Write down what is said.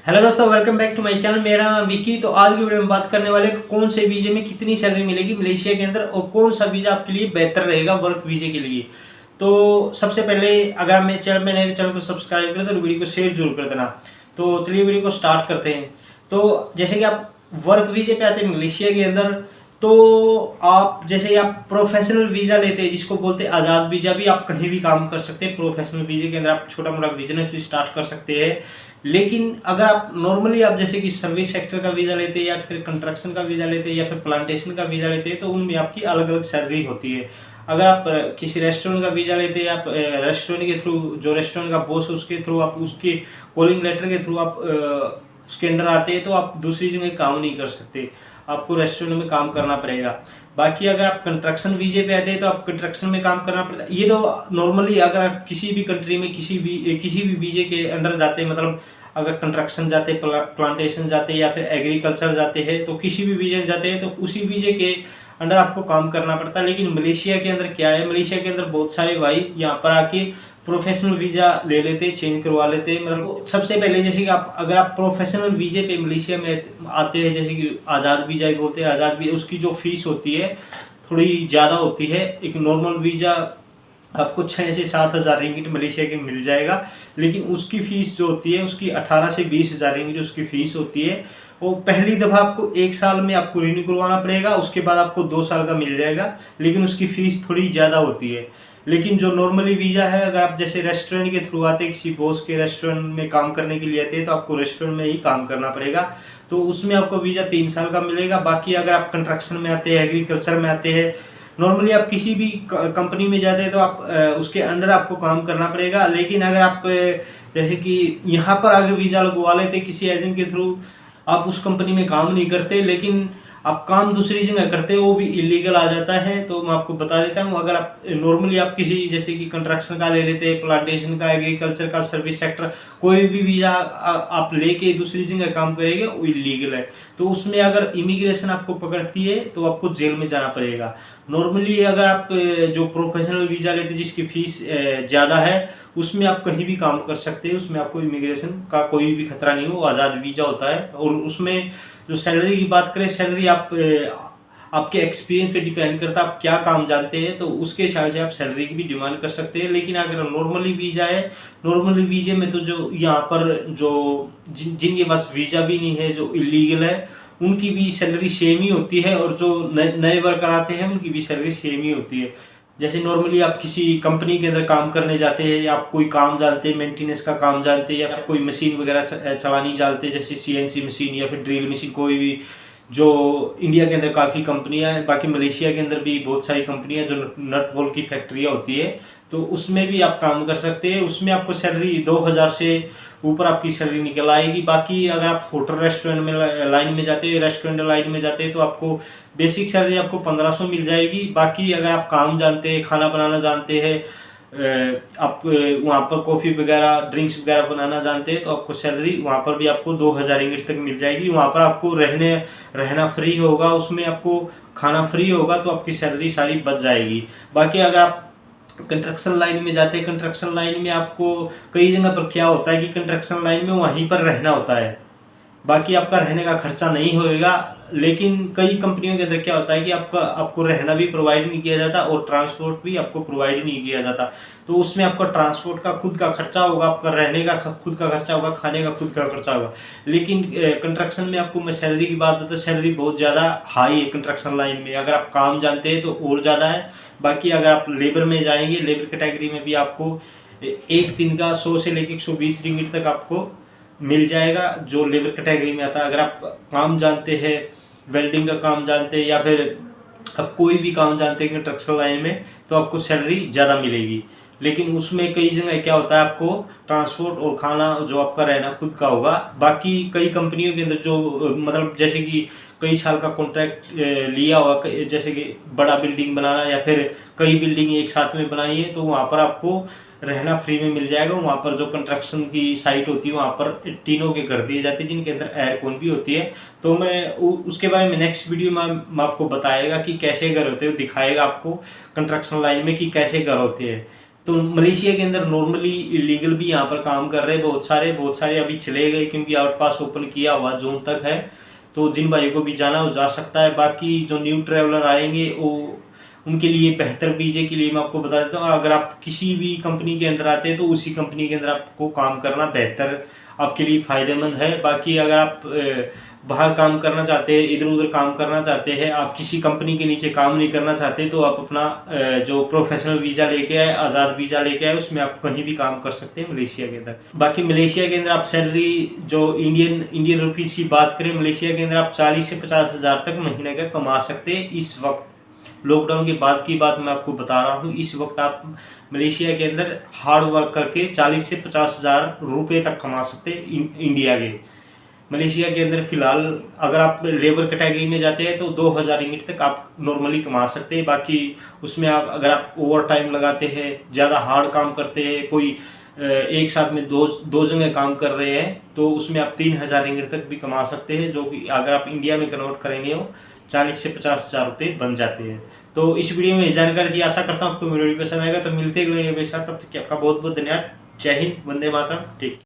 Hello दोस्तों, welcome back to my channel. मेरा नाम विकी। तो आज की वीडियो में बात करने वाले कौन से वीजे में कितनी सैलरी मिलेगी मलेशिया के अंदर और कौन सा वीज़ा आपके लिए बेहतर रहेगा वर्क वीजे के लिए। तो सबसे पहले अगर आप मेरे चैनल में नए तो चैनल को सब्सक्राइब करें तो वीडियो को शेयर जरूर कर देना। तो चलिए वीडियो को स्टार्ट करते हैं। तो जैसे कि आप वर्क वीजे पे आते हैं मलेशिया के अंदर, तो आप जैसे आप प्रोफेशनल वीज़ा लेते हैं जिसको बोलते हैं आज़ाद वीज़ा, भी आप कहीं भी काम कर सकते हैं। प्रोफेशनल वीज़े के अंदर आप छोटा मोटा बिजनेस भी स्टार्ट कर सकते हैं। लेकिन अगर आप नॉर्मली आप जैसे कि सर्विस सेक्टर का वीज़ा लेते हैं या फिर कंस्ट्रक्शन का वीज़ा लेते हैं या फिर प्लांटेशन का वीज़ा लेते हैं तो उनमें आपकी अलग अलग सैलरी होती है। अगर आप किसी रेस्टोरेंट का वीज़ा लेते हैं, आप रेस्टोरेंट के थ्रू, जो रेस्टोरेंट का बॉस उसके थ्रू, आप उसके कॉलिंग लेटर के थ्रू आप उसके अंडर आते हैं तो आप दूसरी जगह काम नहीं कर सकते, आपको रेस्टोरेंट में काम करना पड़ेगा। बाकी अगर आप कंस्ट्रक्शन वीजे पे आते हैं तो आप कंस्ट्रक्शन में काम करना पड़ता है। ये तो नॉर्मली अगर आप किसी भी कंट्री में किसी भी वीजे के अंडर जाते हैं, मतलब अगर कंस्ट्रक्शन जाते हैं, प्लांटेशन जाते हैं या फिर एग्रीकल्चर जाते हैं, तो किसी भी वीजे में जाते हैं तो उसी वीजे के अंडर आपको काम करना पड़ता है। लेकिन मलेशिया के अंदर क्या है, मलेशिया के अंदर बहुत सारे भाई यहाँ पर आके प्रोफेशनल वीज़ा ले लेते, चेंज करवा लेते। मतलब सबसे पहले जैसे कि आप अगर आप प्रोफेशनल वीजे पे मलेशिया में आते हैं, जैसे कि आज़ाद वीज़ा ही बोलते हैं, आज़ाद वीज़ा उसकी जो फीस होती है थोड़ी ज़्यादा होती है। एक नॉर्मल वीज़ा आपको 6 से 7 हज़ार रिंगिट मलेशिया के मिल जाएगा, लेकिन उसकी फ़ीस जो होती है उसकी 18 से 20 हज़ार रिंगिट उसकी फ़ीस होती है। वो पहली दफ़ा आपको 1 साल में आपको रिन्यू करवाना पड़ेगा, उसके बाद आपको 2 साल का मिल जाएगा, लेकिन उसकी फ़ीस थोड़ी ज़्यादा होती है। लेकिन जो नॉर्मली वीज़ा है, अगर आप जैसे रेस्टोरेंट के थ्रू आते हैं, किसी बॉस के रेस्टोरेंट में काम करने के लिए आते हैं तो आपको रेस्टोरेंट में ही काम करना पड़ेगा, तो उसमें आपको वीज़ा 3 साल का मिलेगा। बाकी अगर आप कंस्ट्रक्शन में आते हैं, एग्रीकल्चर में आते हैं, नॉर्मली आप किसी भी कंपनी में जाते हैं तो आप उसके अंडर आपको काम करना पड़ेगा। लेकिन अगर आप जैसे कि यहाँ पर आगे वीज़ा लगवा लेते किसी एजेंट के थ्रू, आप उस कंपनी में काम नहीं करते लेकिन आप काम दूसरी जगह करते हो, वो भी इलीगल आ जाता है। तो मैं आपको बता देता हूँ, अगर आप नॉर्मली आप किसी जैसे कि कंस्ट्रक्शन का ले लेते हैं, प्लांटेशन का, एग्रीकल्चर का, सर्विस सेक्टर, कोई भी वीज़ा आप लेके दूसरी जगह काम करेंगे वो इलीगल है। तो उसमें अगर इमिग्रेशन आपको पकड़ती है तो आपको जेल में जाना पड़ेगा। नॉर्मली अगर आप जो प्रोफेशनल वीज़ा लेते हैं जिसकी फ़ीस ज़्यादा है, उसमें आप कहीं भी काम कर सकते हैं, उसमें आपको इमिग्रेशन का कोई भी खतरा नहीं हो, आज़ाद वीज़ा होता है। और उसमें जो सैलरी की बात करें, सैलरी आप आपके एक्सपीरियंस पे डिपेंड करता है, आप क्या काम जानते हैं तो उसके हिसाब से आप सैलरी की भी डिमांड कर सकते हैं। लेकिन अगर नॉर्मली वीज़ा है, नॉर्मली वीज़े में तो जो यहाँ पर जो जिनके पास वीज़ा भी नहीं है, जो इलीगल है, उनकी भी सैलरी सेम ही होती है, और जो नए वर्कर आते हैं उनकी भी सैलरी सेम ही होती है। जैसे नॉर्मली आप किसी कंपनी के अंदर काम करने जाते हैं या आप कोई काम जानते हैं, मेंटेनेंस का काम जानते हैं या फिर कोई मशीन वगैरह चलानी जानते हैं, जैसे सीएनसी मशीन या फिर ड्रिल मशीन, कोई भी, जो इंडिया के अंदर काफ़ी कंपनियां हैं, बाकी मलेशिया के अंदर भी बहुत सारी कंपनियां जो नट बोल्ट की फैक्ट्रियां होती है, तो उसमें भी आप काम कर सकते हैं। उसमें आपको सैलरी 2000 से ऊपर आपकी सैलरी निकल आएगी। बाकी अगर आप होटल रेस्टोरेंट में लाइन में जाते हैं, रेस्टोरेंट लाइन में जाते हैं, तो आपको बेसिक सैलरी आपको 1500 मिल जाएगी। बाकी अगर आप काम जानते हैं, खाना बनाना जानते हैं, आप वहाँ पर कॉफ़ी वगैरह, ड्रिंक्स वगैरह बनाना जानते हैं, तो आपको सैलरी वहाँ पर भी आपको 2000 रिंगिट तक मिल जाएगी। वहाँ पर आपको रहना फ्री होगा, उसमें आपको खाना फ्री होगा, तो आपकी सैलरी सारी बच जाएगी। बाकी अगर आप कंस्ट्रक्शन लाइन में जाते हैं, कंस्ट्रक्शन लाइन में आपको कई जगह पर क्या होता है कि कंस्ट्रक्शन लाइन में वहीं पर रहना होता है, बाकी आपका रहने का खर्चा नहीं होएगा। लेकिन कई कंपनियों के अंदर क्या होता है कि आपको रहना भी प्रोवाइड नहीं किया जाता और ट्रांसपोर्ट भी आपको प्रोवाइड नहीं किया जाता। तो उसमें आपका ट्रांसपोर्ट का खुद का खर्चा होगा, आपका रहने का खुद का खर्चा होगा, खाने का खुद का खर्चा होगा। लेकिन कंस्ट्रक्शन में आपको मैं सैलरी की बात बताऊँ, सैलरी बहुत ज़्यादा हाई है कंस्ट्रक्शन लाइन में। अगर आप काम जानते हैं तो और ज़्यादा है। बाकी अगर आप लेबर में जाएंगे, लेबर कैटेगरी में भी आपको एक दिन का 100 से लेकर 120 रिंगिट तक आपको मिल जाएगा, जो लेबर कैटेगरी में आता है। अगर आप काम जानते हैं, वेल्डिंग का काम जानते हैं या फिर आप कोई भी काम जानते हैं कंस्ट्रक्शन लाइन में, तो आपको सैलरी ज़्यादा मिलेगी। लेकिन उसमें कई जगह क्या होता है, आपको ट्रांसपोर्ट और खाना जो आपका रहना खुद का होगा। बाकी कई कंपनियों के अंदर जो मतलब जैसे कि कई साल का कॉन्ट्रैक्ट लिया हुआ, जैसे कि बड़ा बिल्डिंग बनाना या फिर कई बिल्डिंग एक साथ में बनाई है, तो वहाँ पर आपको रहना फ्री में मिल जाएगा। वहाँ पर जो कंस्ट्रक्शन की साइट होती है वहाँ पर टीनों के घर दिए जाते हैं जिनके अंदर एयरकॉन भी होती है। तो मैं उसके बारे में नेक्स्ट वीडियो में आपको बताएगा कि कैसे घर होते हैं, दिखाएगा आपको कंस्ट्रक्शन लाइन में कि कैसे घर होते हैं। तो मलेशिया के अंदर नॉर्मली इलीगल भी यहाँ पर काम कर रहे हैं बहुत सारे अभी चले गए, क्योंकि आउट पास ओपन किया हुआ जून तक है। तो जिन भाइयों को भी जाना वो जा सकता है। बाकी जो न्यू ट्रैवलर आएंगे वो उनके लिए बेहतर वीजे के लिए मैं आपको बता देता हूँ, अगर आप किसी भी कंपनी के अंदर आते हैं तो उसी कंपनी के अंदर आपको काम करना बेहतर आपके लिए फ़ायदेमंद है। बाकी अगर आप बाहर काम करना चाहते हैं, इधर उधर काम करना चाहते हैं, आप किसी कंपनी के नीचे काम नहीं करना चाहते, तो आप अपना जो प्रोफेशनल वीज़ा लेके आए, आज़ाद वीज़ा लेके आए, उसमें आप कहीं भी काम कर सकते हैं मलेशिया के अंदर। बाकी मलेशिया के अंदर आप सैलरी जो इंडियन रुपीज़ की बात करें, मलेशिया के अंदर आप 40 से 50 हज़ार तक महीने का कमा सकते हैं। इस वक्त लॉकडाउन के बाद की बात मैं आपको बता रहा हूँ, इस वक्त आप मलेशिया के अंदर हार्ड वर्क करके 40 से 50 हज़ार रुपये तक कमा सकते हैं इंडिया के। मलेशिया के अंदर फिलहाल अगर आप लेबर कैटेगरी में जाते हैं तो 2000 रिंगिट तक आप नॉर्मली कमा सकते हैं। बाकी उसमें आप अगर आप ओवर टाइम लगाते हैं, ज़्यादा हार्ड काम करते हैं, कोई एक साथ में दो जगह काम कर रहे हैं, तो उसमें आप 3000 रिंगिट तक भी कमा सकते हैं, जो कि अगर आप इंडिया में कन्वर्ट करेंगे वो 40 से 50 हज़ार रुपये बन जाते हैं। तो इस वीडियो में जानकारी दी, आशा करता हूँ आपको मेरी वीडियो पसंद आएगा। तो मिलते हैं अगले वीडियो के साथ, तब तक आपका बहुत बहुत धन्यवाद। जय हिंद, वंदे मातरम। ठीक।